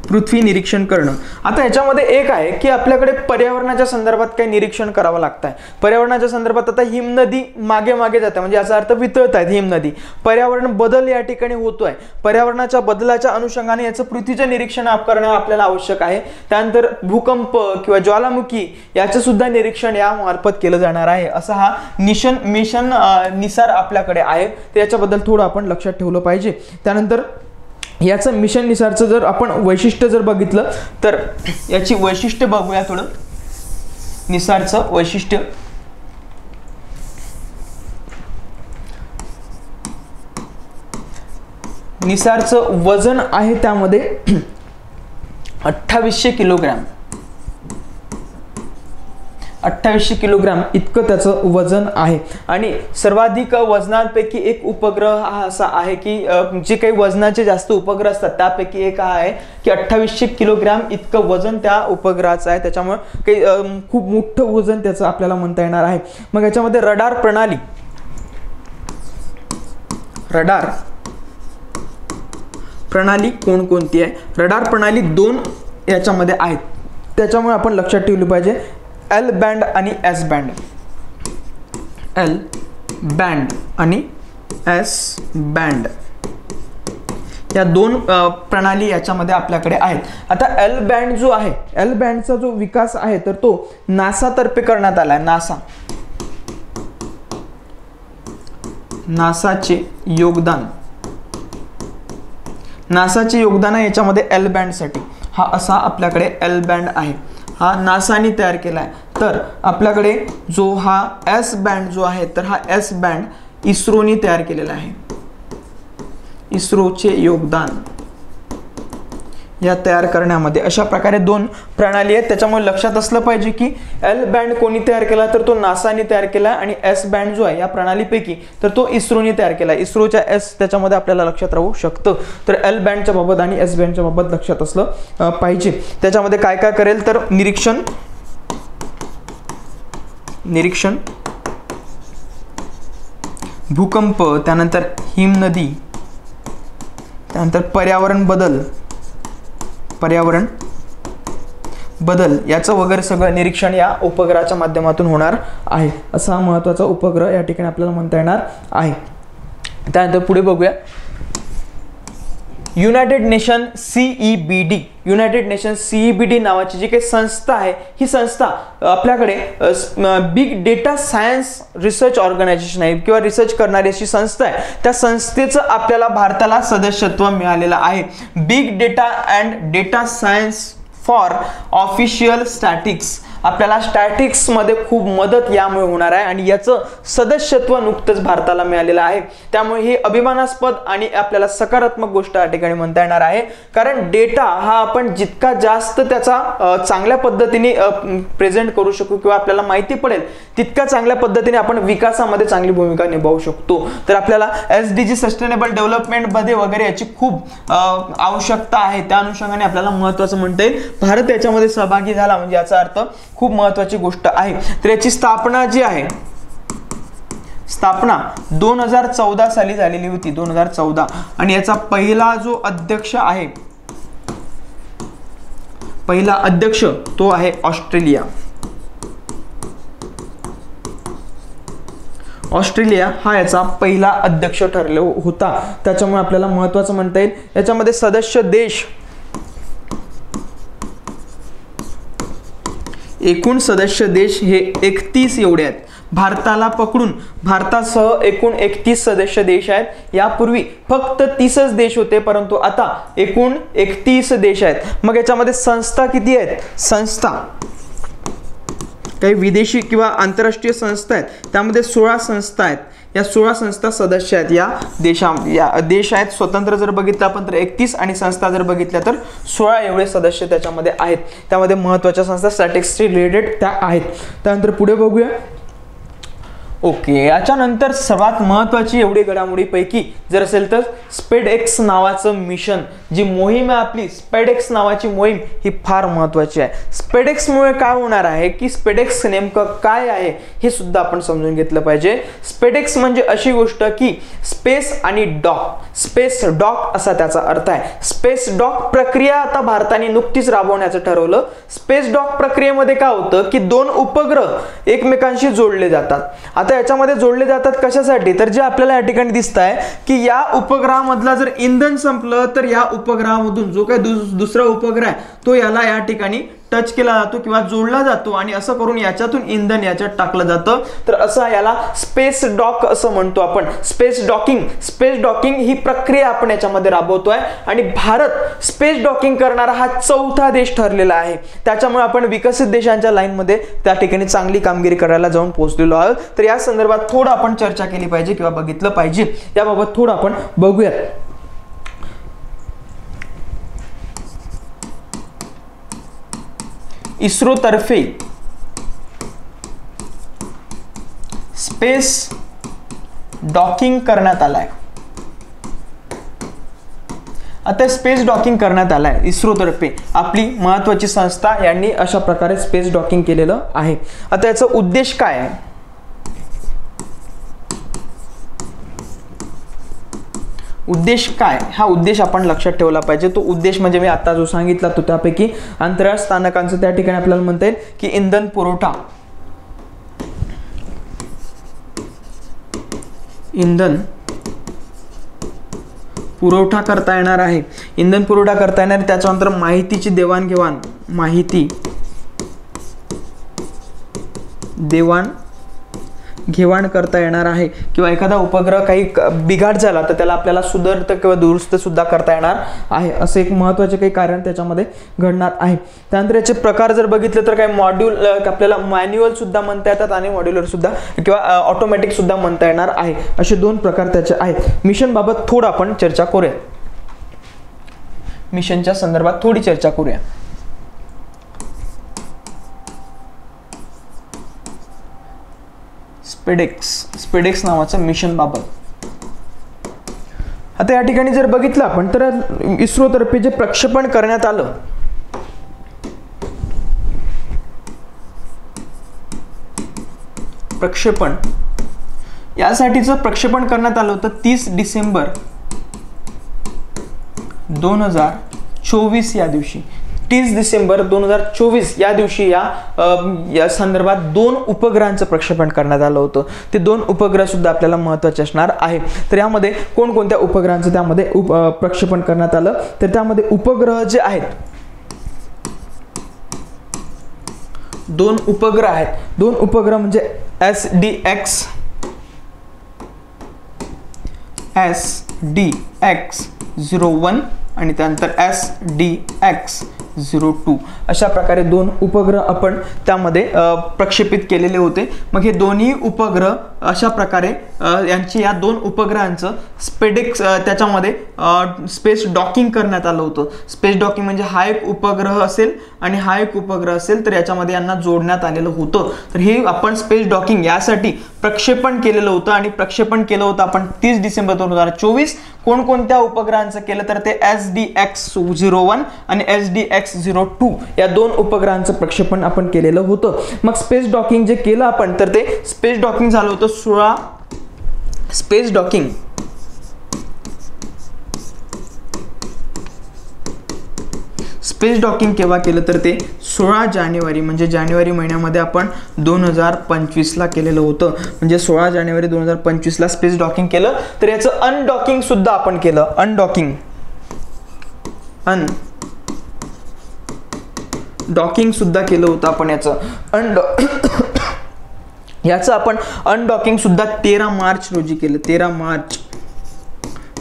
पृथ्वी निरीक्षण करणं. आता याच्यामध्ये एक आहे की आपल्याकडे पर्यावरणाच्या संदर्भात काही निरीक्षण करावं लागतं आहे. पर्यावरणाच्या संदर्भात आता हिमनदी मागे मागे जाते म्हणजे याचा अर्थ वितळत आहेत हिमनदी. पर्यावरण बदल या ठिकाणी होतोय. पर्यावरणाच्या बदलाच्या अनुषंगाने याचं पृथ्वीचं निरीक्षण करणं आपल्याला आवश्यक आहे. त्यानंतर भूकंप किंवा ज्वालामुखी याचं सुद्धा निरीक्षण या मार्फत केलं जाणार आहे. असा हा मिशन निसार आपल्याकडे आहे. तर याच्याबद्दल थोडं आपण लक्षात ठेवलं पाहिजे. त्यानंतर याचं मिशन निसारचं जर आपण वैशिष्ट्य जर बघितलं तर याची वैशिष्ट्य बघूया थोडं. निसारचं वैशिष्ट्य, निसारचं वजन आहे त्यामध्ये 2800 किलोग्रॅम, 2800 किलोग्रॅम इतकं त्याचं वजन आहे. आणि सर्वाधिक वजनांपैकी एक उपग्रह हा असा आहे की जे काही वजनाचे जास्त उपग्रह असतात त्यापैकी एक हा आहे की 2800 किलोग्रॅम इतकं वजन त्या उपग्रहाचं आहे. त्याच्यामुळे काही खूप मोठं वजन त्याचं आपल्याला म्हणता येणार आहे. मग याच्यामध्ये रडार प्रणाली, रडार प्रणाली कोणकोणती आहे? रडार प्रणाली 2 याच्यामध्ये आहेत. त्याच्यामुळे आपण लक्षात ठेवलं पाहिजे L बँड आणि S बँड, L बँड आणि S बँड या 2 प्रणाली याच्यामध्ये आपल्याकडे आहेत. आता L बँड जो आहे, L बँडचा जो विकास आहे तर तो नासा तर्फे करण्यात आला आहे. नासाचे योगदान, नासाचे योगदान आहे याच्यामध्ये L बँड साठी. हा असा आपल्याकडे L बँड आहे. हा नासाने तयार केला आहे. तर आपल्याकडे जो हा S बँड जो आहे तर हा S बँड इस्रोने तयार केलेला आहे. इस्रोचे योगदान या तयार करण्यामध्ये अशा प्रकारे 2 प्रणाली आहेत. त्याच्यामुळे लक्षात असलं पाहिजे की L बँड कोणी तयार केला तर तो नासाने तयार केला आणि S बँड जो आहे या प्रणालीपैकी तर तो इस्रोने तयार केला. इस्रोच्या S त्याच्यामध्ये आपल्याला लक्षात राहू शकतं. तर L बँडच्या बाबत आणि S बँडच्या बाबत लक्षात असलं पाहिजे. त्याच्यामध्ये काय काय करेल तर निरीक्षण, निरीक्षण, भूकंप, त्यानंतर हिमनदी, त्यानंतर पर्यावरण बदल, पर्यावरण बदल याचं वगैरे सगळं निरीक्षण या उपग्रहाच्या माध्यमातून होणार आहे. असा महत्त्वाचा उपग्रह या ठिकाणी आपल्याला म्हणता येणार आहे. त्यानंतर पुढे बघूया United Nation CEBD, United Nation CEBD नावाची जी काही संस्था आहे, ही संस्था आपल्याकडे big data science research organisation आहे किंवा रिसर्च करणारी अशी संस्था आहे. त्या संस्थेचं आपल्याला भारताला सदस्यत्व मिळालेलं आहे. Big data and data science for official statics, आपल्याला स्टॅटिक्स मध्ये खूप मदत यामुळे होणार आहे आणि याचं सदस्यत्व नुकतंच भारताला मिळालेलं आहे. त्यामुळे ही अभिमानास्पद आणि आपल्याला सकारात्मक गोष्ट या ठिकाणी म्हणता येणार आहे. कारण डेटा हा आपण जितका जास्त त्याचा चांगल्या पद्धतीने प्रेझेंट करू शकू किंवा आपल्याला माहिती पडेल तितक्या चांगल्या पद्धतीने आपण विकासामध्ये चांगली भूमिका निभावू शकतो. तर आपल्याला SDG सस्टेनेबल डेव्हलपमेंट मध्ये वगैरे याची खूप आवश्यकता आहे. त्या अनुषंगाने आपल्याला महत्त्वाचं म्हणता येईल भारत याच्यामध्ये सहभागी झाला म्हणजे याचा अर्थ खूप महत्त्वाची गोष्ट आहे. तर याची स्थापना जी आहे, स्थापना 2014 साली झालेली होती, 2014. आणि याचा पहिला जो अध्यक्ष आहे, पहिला अध्यक्ष तो आहे ऑस्ट्रेलिया. ऑस्ट्रेलिया हा याचा पहिला अध्यक्ष ठरला होता. त्याच्यामुळे आपल्याला महत्त्वाचं म्हणता येईल याच्यामध्ये सदस्य देश, एकूण सदस्य देश हे 31 एवढे आहेत. भारताला पकडून भारतासह एकूण 31 सदस्य देश आहेत. यापूर्वी फक्त 30च देश होते, परंतु आता एकूण 31 देश आहेत. मग याच्यामध्ये संस्था किती आहेत? संस्था काही विदेशी किंवा आंतरराष्ट्रीय संस्था आहेत, त्यामध्ये 16 संस्था आहेत. या 16 संस्था सदस्य आहेत या देश आहेत. स्वतंत्र जर बघितलं आपण तर 31 आणि संस्था जर बघितल्या तर 16 एवढे सदस्य त्याच्यामध्ये आहेत. त्यामध्ये महत्त्वाच्या संस्था स्टॅटिक्सशी रिलेटेड त्या आहेत. त्यानंतर पुढे बघूया. ओके, याच्यानंतर सर्वात महत्त्वाची एवढी घडामोडीपैकी जर असेल तर स्पेडएक्स नावाचं मिशन, जी मोहीम आहे आपली, स्पेडएक्स नावाची मोहीम ही फार महत्त्वाची आहे. स्पेडएक्समुळे काय होणार आहे की स्पेडएक्स नेमकं काय आहे हे सुद्धा आपण समजून घेतलं पाहिजे. स्पेडएक्स म्हणजे अशी गोष्ट की स्पेस आणि डॉक, स्पेस डॉक असा त्याचा अर्थ आहे. स्पेस डॉक प्रक्रिया आता भारताने नुकतीच राबवण्याचं ठरवलं. स्पेस डॉक प्रक्रियेमध्ये काय होतं की 2 उपग्रह एकमेकांशी जोडले जातात. आता याच्यामध्ये जोडले जातात कशासाठी? तर जे आपल्याला या ठिकाणी दिसत आहे की या उपग्रहामधला जर इंधन संपलं तर या उपग्रहामधून जो काही दुसरा उपग्रह आहे तो याला या ठिकाणी टच केला जातो किंवा जोडला जातो आणि असं करून याच्यातून इंधन याच्यात टाकलं जातं. तर असं याला स्पेस डॉक असं म्हणतो आपण. स्पेस डॉकिंग ही प्रक्रिया आपण याच्यामध्ये राबवतोय आणि भारत स्पेस डॉकिंग करणारा हा 4था देश ठरलेला आहे. त्याच्यामुळे आपण विकसित देशांच्या लाईनमध्ये त्या ठिकाणी चांगली कामगिरी करायला जाऊन पोहोचलेलो आहोत. तर या संदर्भात थोडं आपण चर्चा केली पाहिजे किंवा बघितलं पाहिजे. याबाबत थोडं आपण बघूयात. इस्रो तर्फे स्पेस डॉकिंग करण्यात आलाय. आता स्पेस डॉकिंग करण्यात आलाय इस्रो तर्फे. आपली महत्त्वाची संस्था यांनी अशा प्रकारे स्पेस डॉकिंग केलेलं आहे. आता याचा उद्देश काय आहे? उद्देश काय, हा उद्देश आपण लक्षात ठेवला पाहिजे. तो उद्देश म्हणजे मी आता जो सांगितला तो त्यापैकी अंतराळ स्थानकांचं त्या ठिकाणी आपल्याला म्हणता येईल की इंधन पुरवठा करता येणार आहे. इंधन पुरवठा करता येणार. त्याच्यानंतर माहितीची देवाण करता येणार आहे किंवा एखादा उपग्रह काही बिघाड झाला तर त्याला आपल्याला सुधारित किंवा दुरुस्त सुद्धा करता येणार आहे. असं एक महत्त्वाचे काही कारण त्याच्यामध्ये घडणार आहे. त्यानंतर याचे प्रकार जर बघितले तर काही मॉड्यूल आपल्याला मॅन्युअल सुद्धा म्हणता येतात आणि मॉड्युलर सुद्धा किंवा ऑटोमॅटिक सुद्धा म्हणता येणार आहे. असे 2 प्रकार त्याचे आहेत. मिशन बाबत थोडं आपण चर्चा करूया. मिशनच्या संदर्भात थोडी चर्चा करूया. स्पेडेक्स नावाचं मिशन बाबत. आता या ठिकाणी जर बघितलं आपण तर इस्रो तर्फे जे प्रक्षेपण करण्यात आलं, प्रक्षेपण यासाठीचं प्रक्षेपण करण्यात आलं होतं 30 डिसेंबर 2024 या दिवशी. 30 डिसेंबर 2024 या दिवशी या संदर्भात 2 उपग्रहांचं प्रक्षेपण करण्यात आलं होतं. ते 2 उपग्रह सुद्धा आपल्याला महत्त्वाचे असणार आहे. तर यामध्ये कोणकोणत्या उपग्रहांचं त्यामध्ये प्रक्षेपण करण्यात आलं, तर त्यामध्ये उपग्रह जे आहेत 2 उपग्रह आहेत. 2 उपग्रह म्हणजे SDX-01 आणि त्यानंतर SDX-02 अशा प्रकारे 2 उपग्रह आपण त्यामध्ये प्रक्षेपित केलेले होते. मग हे दोन्ही उपग्रह अशा प्रकारे यांची या 2 उपग्रहांचं स्पेडेक्स त्याच्यामध्ये स्पेस डॉकिंग करण्यात आलं होतं. स्पेस डॉकिंग म्हणजे हा एक उपग्रह असेल आणि हा एक उपग्रह असेल तर याच्यामध्ये यांना जोडण्यात आलेलं होतं. तर हे आपण स्पेस डॉकिंग यासाठी प्रक्षेपण केलेलं होतं आणि प्रक्षेपण केलं होतं आपण 30 डिसेंबर 2024. कोणकोणत्या उपग्रहांचं केलं तर ते SDX-01 आणि SDX-02 या 2 उपग्रहांचं प्रक्षेपण आपण केलेलं होतं. मग स्पेस डॉकिंग जे केलं आपण तर ते स्पेस डॉकिंग झालं होतं 16 स्पेस डॉकिंग स्पेस डॉकिंग केव्हा केलं तर ते 16 जानेवारी म्हणजे जानेवारी महिन्यामध्ये आपण 2025ला केलेलं होतं. म्हणजे 16 जानेवारी 2025ला स्पेस डॉकिंग केलं. तर याचं अनडॉकिंग सुद्धा आपण केलं. डॉकिंग सुद्धा केलं होतं आपण. याचं आपण अनडॉकिंग सुद्धा 13 मार्च रोजी केलं. 13 मार्च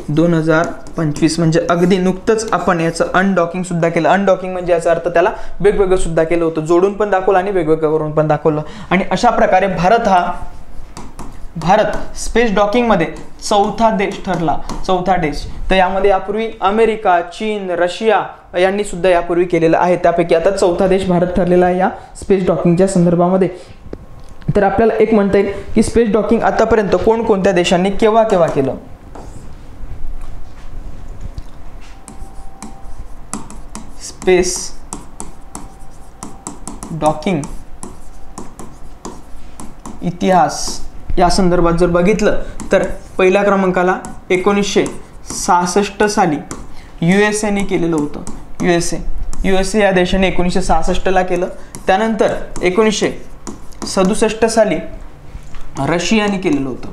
2025 म्हणजे अगदी नुकतंच आपण याचं अनडॉकिंग सुद्धा केलं. अनडॉकिंग म्हणजे याचा अर्थ त्याला वेगवेगळं सुद्धा केलं होतं, जोडून पण दाखवलं आणि वेगवेगळं करून पण दाखवलं. आणि अशा प्रकारे भारत स्पेस डॉकिंग मध्ये 4था देश ठरला. 4था देश. तर यामध्ये यापूर्वी अमेरिका, चीन, रशिया यांनी सुद्धा यापूर्वी केलेलं आहे. त्यापैकी आता 4था देश भारत ठरलेला आहे या स्पेस डॉकिंगच्या संदर्भामध्ये. तर आपल्याला एक म्हणता येईल की स्पेस डॉकिंग आतापर्यंत कोणकोणत्या देशांनी केव्हा केलं. स्पेस डॉकिंग इतिहास या संदर्भात जर बघितलं तर पहिल्या क्रमांकाला 1966 साली USA केलेलं होतं. USA या देशाने 1966ला केलं. त्यानंतर 1967 साली रशियाने केलेलं होतं.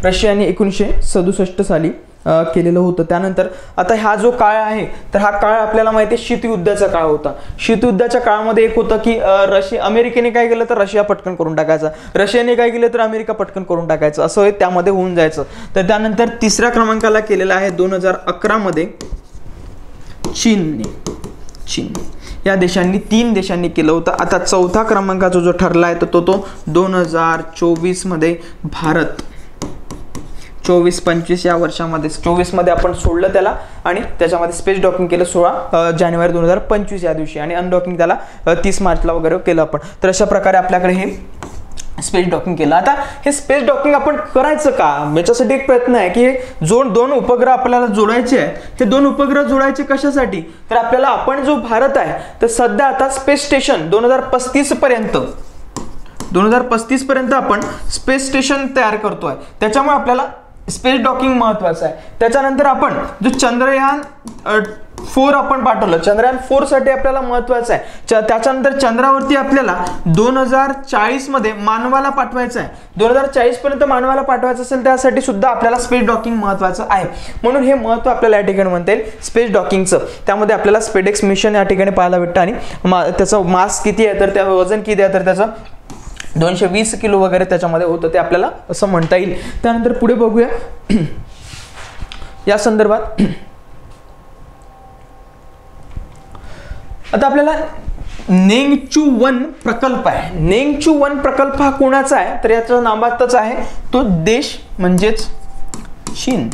रशियाने 1967 साली केलेलं होतं. त्यानंतर आता हा जो काळ आहे तर हा काळ आपल्याला माहिती आहे शीतयुद्धाचा काळ होता. शीतयुद्धाच्या काळामध्ये एक होतं की अमेरिकेने काय केलं तर रशिया पटकन करून टाकायचा, रशियाने काय केलं तर अमेरिका पटकन करून टाकायचं, असं त्यामध्ये होऊन जायचं. तर त्यानंतर 3ऱ्या क्रमांकाला केलेला आहे 2011 मध्ये चीन या देशांनी 3 देशांनी केलं होतं. आता 4था क्रमांकाचा जो ठरला आहे तो 2024 मध्ये भारत. 24-25 या वर्षामध्ये 24 मध्ये आपण सोडलं त्याला आणि त्याच्यामध्ये स्पेस डॉकिंग केलं 16 जानेवारी 2025 या दिवशी आणि अनडॉकिंग त्याला 30 मार्चला वगैरे केलं आपण. तर अशा प्रकारे आपल्याकडे हे स्पेस डॉकिंग केलं. आता हे स्पेस डॉकिंग आपण करायचं का, याच्यासाठी एक प्रयत्न आहे की हे 2 उपग्रह आपल्याला जोडायचे आहेत. हे 2 उपग्रह जोडायचे कशासाठी तर आपल्याला आपण जो भारत आहे तर सध्या आता स्पेस स्टेशन 2035 पर्यंत आपण स्पेस स्टेशन तयार करतोय. त्याच्यामुळे आपल्याला स्पेस डॉकिंग महत्वाचं आहे. त्याच्यानंतर आपण जो चंद्रयान 4 आपण पाठवलं, चंद्रयान 4 साठी आपल्याला महत्वाचं आहे. त्याच्यानंतर चंद्रावरती आपल्याला 2040 मध्ये मानवाला पाठवायचं आहे. 2040 पर्यंत मानवाला पाठवायचं असेल त्यासाठी सुद्धा आपल्याला स्पेस डॉकिंग महत्वाचं आहे. म्हणून हे महत्व आपल्याला या ठिकाणी म्हणता येईल स्पेस डॉकिंगचं. त्यामध्ये आपल्याला स्पेडेक्स मिशन या ठिकाणी पाहायला भेटतं आणि त्याचं मास किती आहे तर त्या वजन किती आहे तर त्याचं 220 किलो वगैरे त्याच्यामध्ये होतं, ते आपल्याला असं म्हणता येईल. त्यानंतर पुढे बघूया या संदर्भात. आता आपल्याला नेंगचू 1 प्रकल्प आहे. नेंगचू 1 प्रकल्प हा कोणाचा आहे तर याचं नामातच आहे, तो देश म्हणजेच चीन.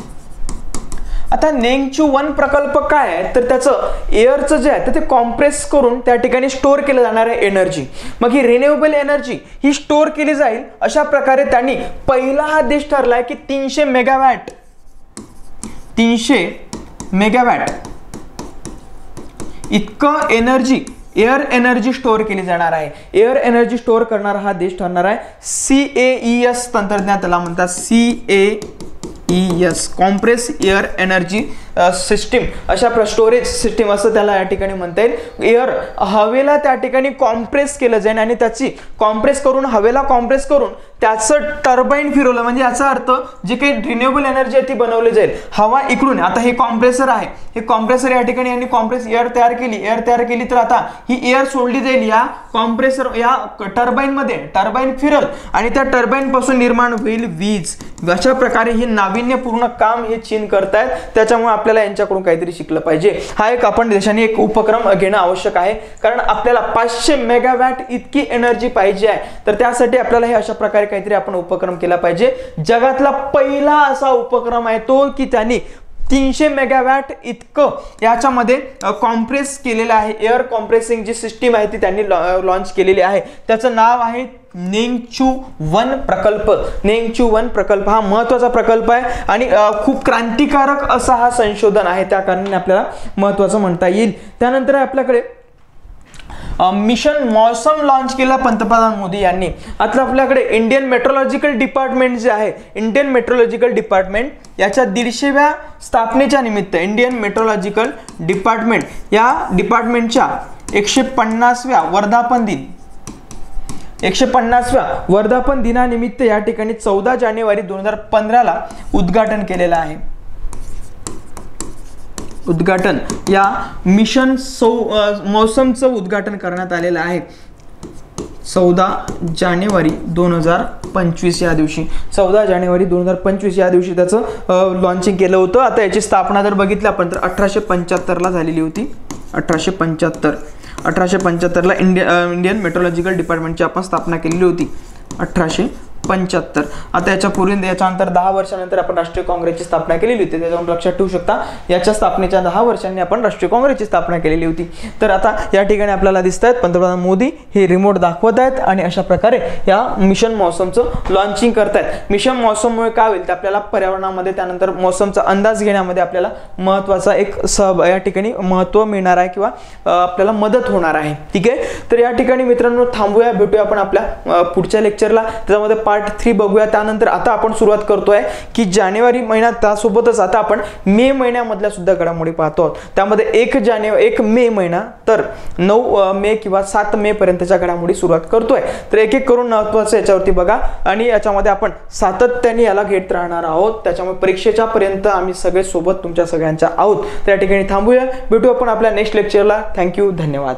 आता नेंगचू 1 प्रकल्प काय आहे तर त्याचं एअरचं जे आहे ते कॉम्प्रेस करून त्या ठिकाणी स्टोअर केलं जाणार आहे एनर्जी. मग ही रिन्युएबल एनर्जी ही स्टोअर केली जाईल. अशा प्रकारे त्यांनी पहिला हा देश ठरलाय की 300 मेगावॅट इतकं एनर्जी एअर एनर्जी स्टोअर केली जाणार आहे. एअर एनर्जी स्टोअर करणारा हा देश ठरणार आहे. CAES तंत्रज्ञान त्याला म्हणतात. CAES compress air energy system, अशा स्टोरेज सिस्टीम असं त्याला या ठिकाणी म्हणता येईल. एअर हवेला त्या ठिकाणी कॉम्प्रेस केलं जाईल आणि त्याची कॉम्प्रेस करून हवेला कॉम्प्रेस करून त्याचं टर्बाईन फिरवलं, म्हणजे याचा अर्थ जे काही रिन्युएबल एनर्जी आहे ती बनवली जाईल. हवा इकडून, आता हे कॉम्प्रेसर आहे, हे कॉम्प्रेसर या ठिकाणी यांनी कॉम्प्रेस एअर तयार केली, तर आता ही एअर सोडली जाईल या कॉम्प्रेसर या टर्बाईन मध्ये, टर्बाईन फिरल आणि त्या टर्बाईन पासून निर्माण होईल वीज. अशा प्रकारे हे नाविन्यपूर्ण काम हे चीन करतायत, त्याच्यामुळे आपल्याला यांच्याकडून काहीतरी शिकलं पाहिजे. हा एक आपण देशाने एक उपक्रम घेणं आवश्यक आहे, कारण आपल्याला 500 मेगावॅट इतकी एनर्जी पाहिजे आहे. तर त्यासाठी आपल्याला हे अशा प्रकारे काहीतरी आपण उपक्रम केला पाहिजे. जगातला पहिला असा उपक्रम आहे तो की त्यांनी 300 मेगावॅट इतकं याच्यामध्ये कॉम्प्रेस केलेलं आहे. एअर कॉम्प्रेसिंग जी सिस्टीम आहे ती त्यांनी लॉन्च केलेली आहे. त्याचं नाव आहे नेंगचू 1 प्रकल्प. नेंगचू 1 प्रकल्प हा महत्त्वाचा प्रकल्प आहे आणि खूप क्रांतिकारक असा हा संशोधन आहे, त्या कारणाने आपल्याला महत्त्वाचं म्हणता येईल. त्यानंतर आपल्याकडे मिशन मौसम लॉन्च केला पंतप्रधान मोदी यांनी. आता आपल्याकडे इंडियन मेट्रोलॉजिकल डिपार्टमेंट जे आहे, इंडियन मेट्रोलॉजिकल डिपार्टमेंट याच्या 150व्या स्थापनेच्या निमित्त इंडियन मेट्रोलॉजिकल डिपार्टमेंट या डिपार्टमेंटच्या 150व्या वर्धापन दिनानिमित्त या ठिकाणी 14 जानेवारी 2015 उद्घाटन केलेलं आहे. उद्घाटन या मिशन मौसमचं उद्घाटन करण्यात आलेलं आहे 14 जानेवारी 2025 या दिवशी. 14 जानेवारी 2025 या दिवशी त्याचं लॉन्चिंग केलं होतं. आता याची स्थापना जर बघितली आपण तर 1875ला झालेली होती. 1875ला इंडियन मेट्रोलॉजिकल डिपार्टमेंटची आपण स्थापना केलेली होती 1875. आता याच्यानंतर 10 वर्षानंतर आपण राष्ट्रीय काँग्रेसची स्थापना केलेली होती. त्याच्यावरून लक्षात ठेवू शकता याच्या स्थापनेच्या 10 वर्षांनी आपण राष्ट्रीय काँग्रेसची स्थापना केलेली होती. तर आता या ठिकाणी आपल्याला दिसत आहेत पंतप्रधान मोदी हे रिमोट दाखवत आहेत आणि अशा प्रकारे या मिशन मौसमचं लॉन्चिंग करतायत. मिशन मौसममुळे काय होईल तर आपल्याला पर्यावरणामध्ये त्यानंतर मौसमचा अंदाज घेण्यामध्ये आपल्याला महत्त्वाचा एक या ठिकाणी महत्त्व मिळणार आहे किंवा आपल्याला मदत होणार आहे. ठीक आहे, तर या ठिकाणी मित्रांनो थांबूया, भेटूया आपण आपल्या पुढच्या लेक्चरला. त्याच्यामध्ये पार्ट 3 बघूया. त्यानंतर आता आपण सुरुवात करतोय की जानेवारी महिन्यात, त्यासोबतच आता आपण मे महिन्यामधल्या सुद्धा घडामोडी पाहतो आहोत. त्यामध्ये 1 मे महिना तर 9 मे किंवा 7 मे पर्यंतच्या घडामोडी सुरुवात करतोय. तर एक एक करून महत्त्वाचं याच्यावरती बघा आणि याच्यामध्ये आपण सातत्याने याला घेत राहणार आहोत. त्याच्यामुळे परीक्षेच्या पर्यंत आम्ही सगळे सोबत तुमच्या सगळ्यांच्या आहोत. त्या ठिकाणी थांबूया, भेटू आपण आपल्या नेक्स्ट लेक्चरला. थँक्यू, धन्यवाद.